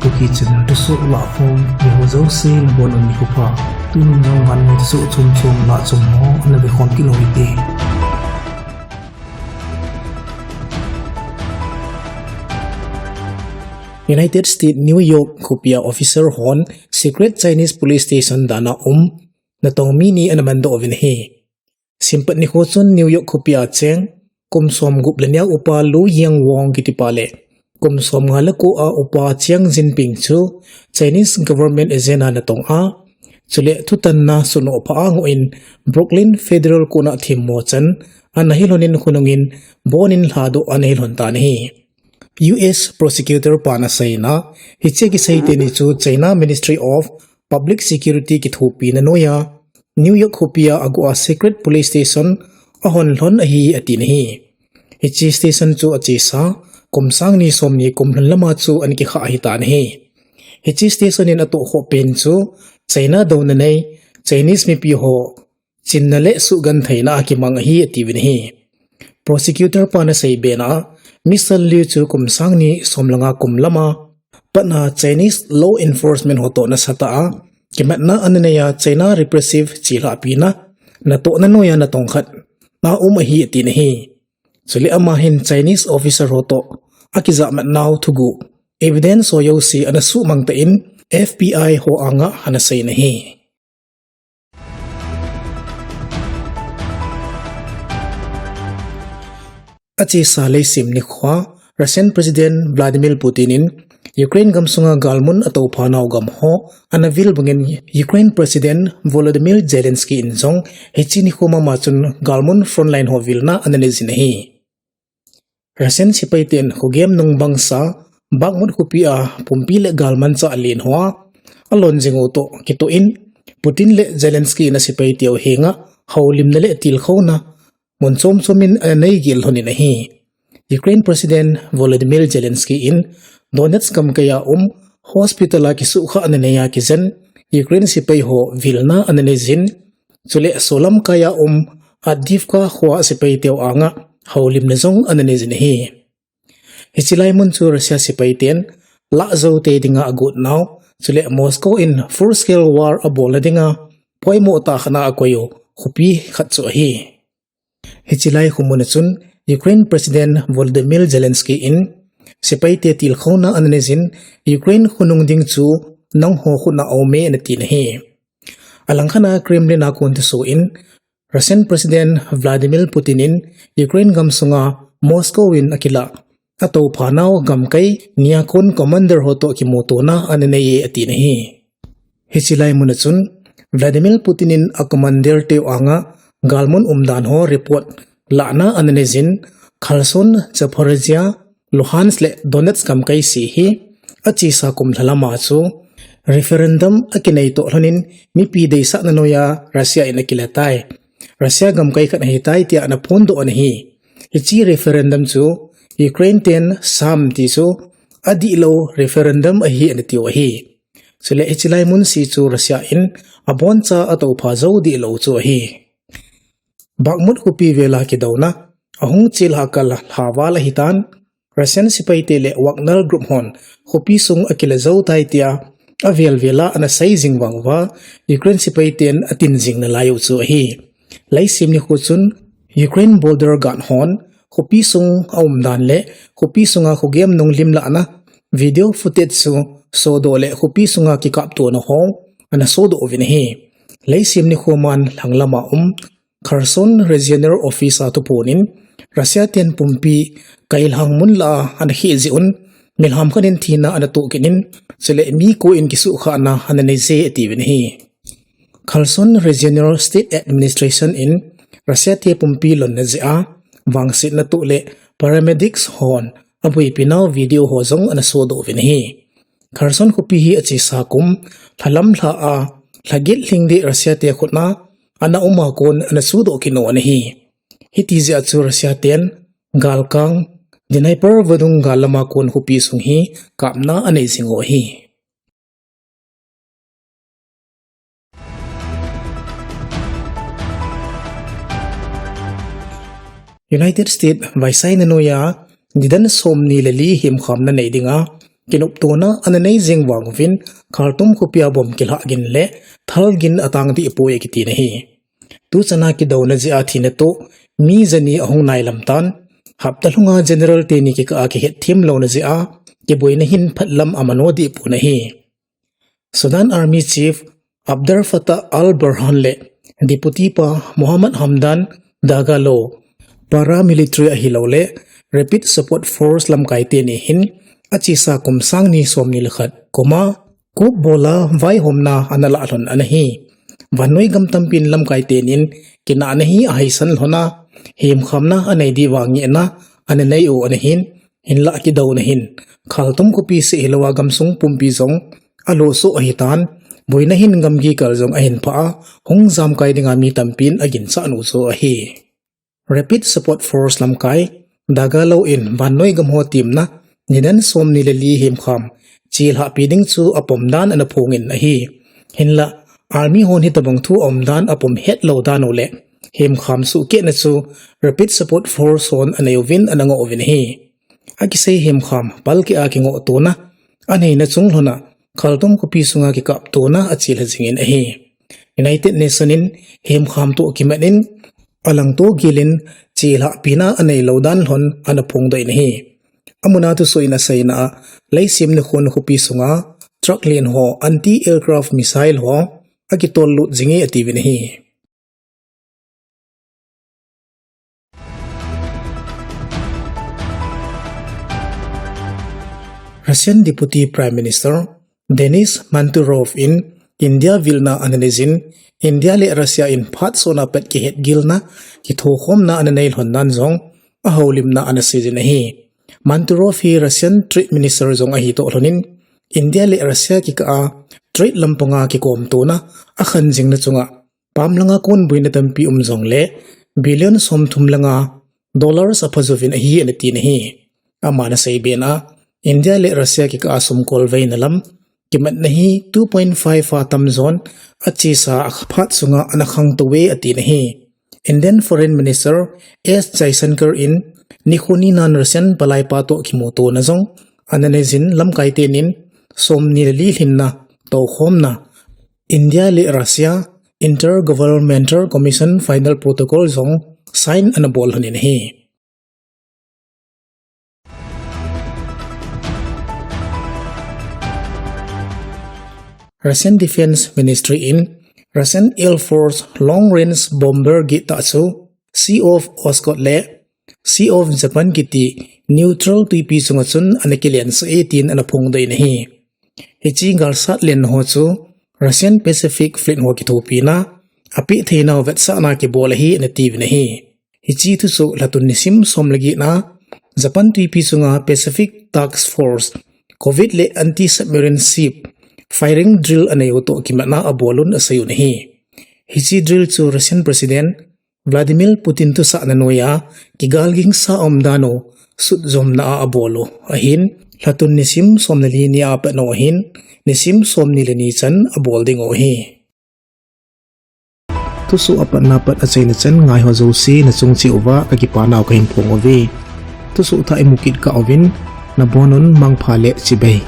Kuki channel tusoh LAHCHOM nihozo se nabon on nikupa tunung nang VANNOI THUSOH chum LAHCHOM ho anabe khon kiloite. United States New York Kupia officer hon secret Chinese police station dana na tong mini anamando ovin he. Simpat ni khochon New York Kupia cheng kum som gup lenya upa lu yang wong kitipale. Kum som ngalako a upa chiang Jinping chu Chinese government agenda na tong a chule tutan na suno pa anguin Brooklyn Federal Kuna Thim mo chan anahilonin khunungin bonin lhado anahilon tan he. US prosecutor panasay na hitse kisayte ni chu China Ministry of Public Security kithupi na noya New York Hupia agua secret police station ahonlon ahi atinahi. Hitse station chu achisa kumsang ni somni kumlan lama chu anki kha ahitan he. Hitse station in ato ho pen chu China daw nanay Chinese mi piho chinnale su gan thaina akimang ahi ativin he. Prosecutor panasay bena Mr. Liu chu kumsang ni somlanga kumlama patna Chinese law enforcement hoto na sataa kimatna ananaya China repressive chila pina na to na noya na tongkhat na umahi tinahi suli amahin Chinese officer hoto akiza matnaw tugu evidence so yaw si anasu mangtain FBI ho anga hanasay nahi. Achi sa Nisim ni khwa Russian President Vladimir Putinin Ukraine gamsunga galmun ataw phanaw gamho anavil bangin Ukraine President Volodymyr Zelensky injong hechi ni khoma machun galmun frontline ho vilna ananezinahi. Russian sipaiten hugem nung bangsa bagmut hupia pumpile galman sa alin hoa alon jingoto kituin Putin le Zelensky na sipaitiaw henga hawlim na le tilkhawna Monsom somin anay gilhonin nahi. Ukraine President Volodymyr Zelensky in Donetsk kaya hospitala kisukha ananaya kizan Ukraine sipay ho Vilna ananezin sule solam kaya adivka khwa sipay tiaw anga hawlim na zong ananezin nahi. Hisilay mun su Russia sipay tien lakzaw te dinga agut now sule Moscow in full-scale war abola dinga poy mo utakana akwayo hupi khatsu ahi. Hichilay humunatsun Ukraine President Volodymyr Zelensky in sipay tiyatil khawna ananezin Ukraine hunung ding chu nang ho khuna aume na tinahi. Alangkana Kremlin akon tuso in Russian President Vladimir Putinin Ukraine gamsunga Moscow in akila ataw phanaw gamkay niyakon commander hoto kimoto na ananaye atinahi. Hichilay munatsun Vladimir Putinin a commander teo anga galmon umdan ho report lana ananezin Kherson Zaporizhia Luhansk le Donetsk kamkay sihi at sisa kumlalama chu referendum akinay to lonin mi piday sa nanoya Russia inakilatay Russia gamkay kanahitay tiya na pondo anahi iti referendum chu Ukraine ten sam tiso adi ilaw referendum ahi anatiyo ahi sila itilay mun si chu Russia in abonsa at upazaw di ilaw chu ahi. Bagmut hupi vela ki daw na ahong chil hakal hawala hitan Russian sipay tele Wagner group hon hupi sung akilazaw tay tiya avel vela ana sizing wangwa Ukraine sipay ten atinjing na layo chu ahi. Laisim ni khutsun Ukraine border guard hon hupi sung aumdan le hupi sunga hugem nung limla na video footage su sodo le hupi sunga kikap to na hong ana sodo ovinahi. Laisim ni khuman langlama Kherson Regional Office atupunin Russia tian pumpi kailhang munla anahi ziun milham kanin tina anatukinin sila mi ko in kisukha na hananayze ativinahi. Kherson Regional State Administration in Russia tian pumpi lon na zia wangsit na tule paramedics hon abuy pinaw video hozong anasodo vinahi. Kherson kupihi at sisakum halam haa lagit lingdi Russia tian khutna ana umakon anasudo kino anahi. Hitizi at Russia ten galkang dinay per vadung galamakon hupi sunghi kapna anay singohi. United States Vice Noya didan som ni lali him kham na naidinga kinup to na ananay zing wangvin khartum kopia bom kilha gin le thal gin atang di ipo ekiti nahi tu chana ki daw na ji athi na to mi zani ahong nai lamtan haptalunga general te ni ki ka ki het thim lo na ji a ki boina hin phatlam amano di ipo nahi Sudan Army Chief Abdul Fattah al-Burhan le Deputy pa Muhammad Hamdan Dagalo paramilitary ahilole Rapid Support Force lamkai te ni hin achisa kumsang ni somni lakhat koma kup bola vai homna anala alon anahi vanoi gam tampin lamkai te nin kina anahi ahaisan lhona him khamna anai di wangi na ananai o anahin hinla ki daw nahin khaltum kopi se hilawa gamsung pumpi zong alo so ahitan boina hin gamgi kaljong ahin pa hong jam kai dinga mi tampin agin sa anu so ahi Rapid Support Force lamkai dagalo in vanoi gam ho team na ninan som nilali him kham chil ha piding chu apomdan ana phongin ahi hinla army hon hitabang thu omdan apom het lo dan ole him kham su ke na chu Rapid Support Force on anayovin anango ovin hi akisei him kham palki akingo to na anei na chung hlona khaltum kopi sunga ki kap to na achil hajingin ahi United Nationin him kham to kimanin alang to gilin chil ha pina anei lo dan hlon ana phong doi nahi amuna tu soina saina leisim ne khon khupi sunga truck lane ho anti aircraft missile ho akitol lut jingi ativin hi Russian Deputy Prime Minister Denis Manturov in India Vilna analizin India le Russia in phat sona pet ki het gilna ki thokhom na ananai hon nan jong aholim na anasijin hi Manturov hi Russian Trade Minister zong ahi to hlonin India le Russia ki ka trade lamponga ki kom to na akhan jing na chunga pamlanga kon buina tampi zong le billion som thumlanga dollars apazovin ahi anati nahi amana sei bena India le Russia ki ka asum kol vein lam kimat nahi 2.5 fatam zone achi sa akphat sunga anakhang to we ati nahi Indian Foreign Minister S Jaisankar in Nikhoni nan Russian palai pa to kimoto na zong ananezin lam kaite nin som nilali hinna to khomna India le Russia Intergovernmental Commission Final Protocol zong sign anabol hanin hi Russian Defense Ministry in Russian Air Force Long Range Bomber Gita Su Sea of Oscot le Sea of Japan kiti neutral tuipi chungachun anakilian sa 18 anapong dai nahi hichi galsat len ho chu Russian Pacific Fleet ho ki thopina api theina vetsa na ki bolahi anativ nahi hichi tu so latun nisim somlagi na Japan tuipi chunga Pacific Task Force COVID le anti submarine ship firing drill anayo to kimana abolun asayo nahi hichi drill chu Russian President Vladimir Putin tu sa nanoya kigalging sa omdano sudzom na abolo ahin latun nisim somnali ni apat no ahin nisim somnili ni chan abolding ohi tusu apat napat asay na chan ngay hozo si na chungchi uwa kagipanaw kahin pong ovi tusu ta imukit ka ovin na bonon mangphale chibay